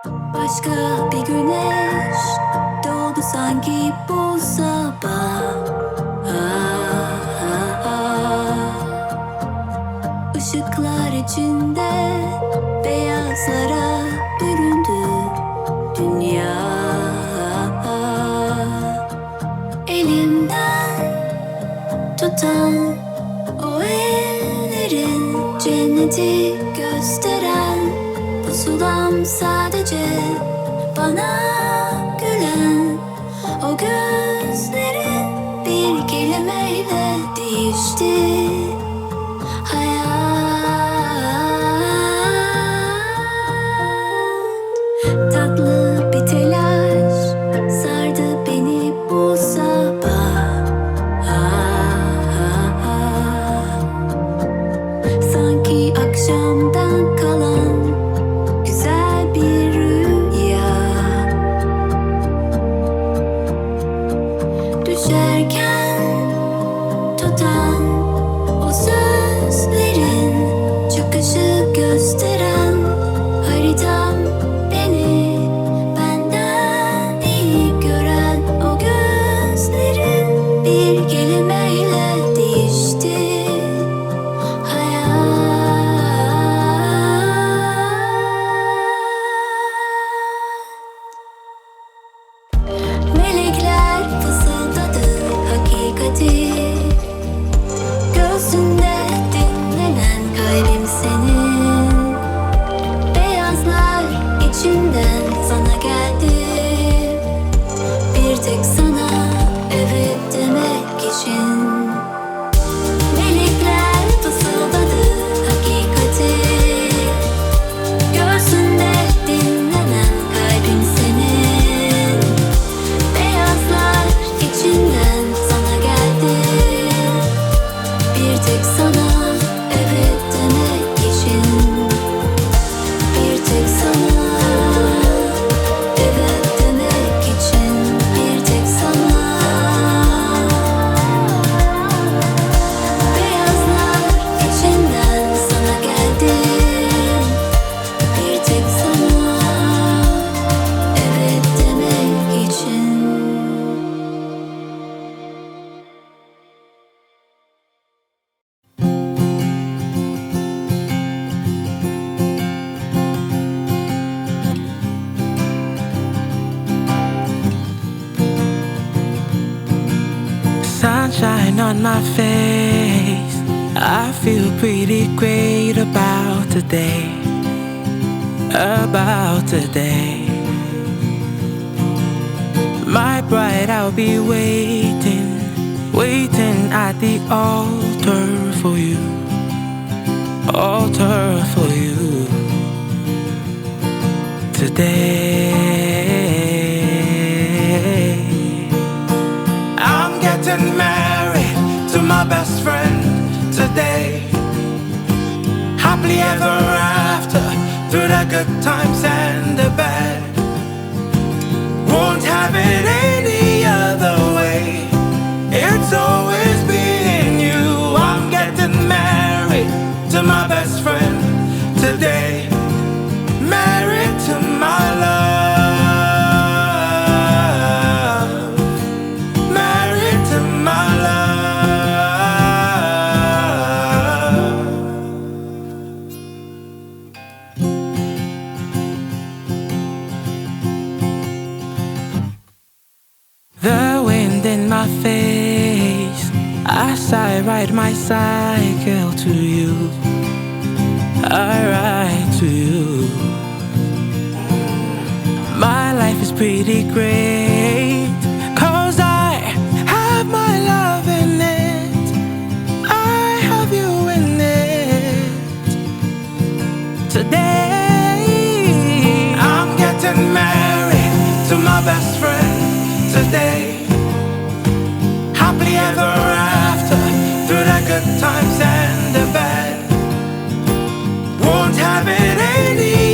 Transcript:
Başka bir güneş doğdu sanki bu sabah. Işıklar içinde beyazlara büründü dünya. Elimden tutan o ellerin cenneti gösteren, pusulam sadece bana gülen. O gözlerin bir kelimeyle değişti hayat. Tatlı bir telaş sardı beni bu sabah. Sanki akşamdan kalan güzel bir rüya. Düşerken tutan o sözlerin, çıkışı gösteren haritam, beni benden iyi gören. O gözlerin bir kelimeyle değişti hayat. Melekler fısıldadı hakikati, göğsünde dinlenen kalbim senin. Beyazlar içimden sana geldi, bir tek sana evet demek için. Melekler fısıldadı hakikati, göğsünde dinlenen kalbim senin. Beyazlar içinden sana geldi, bir tek sana evet demek için. Bir tek sana evet demek için. Bir tek sana. Beyazlar içinden sana geldi, bir tek sana evet demek için. Sunshine on my face, I feel pretty great about today. About today. My bride, I'll be waiting, waiting at the altar for you. Altar for you today. I'm getting married to my best friend today. Happily ever after, through the good times and the bad. Won't have it any other way. It's always been you. I'm getting married to my best friend today. Married to my love. Married to my love. The wind in my face as I ride my cycle to you. I ride to you. My life is pretty great, 'cause I have my love in it. I have you in it. Today I'm getting married to my best friend today. Happily ever after, through the good times and the bad. Won't have it any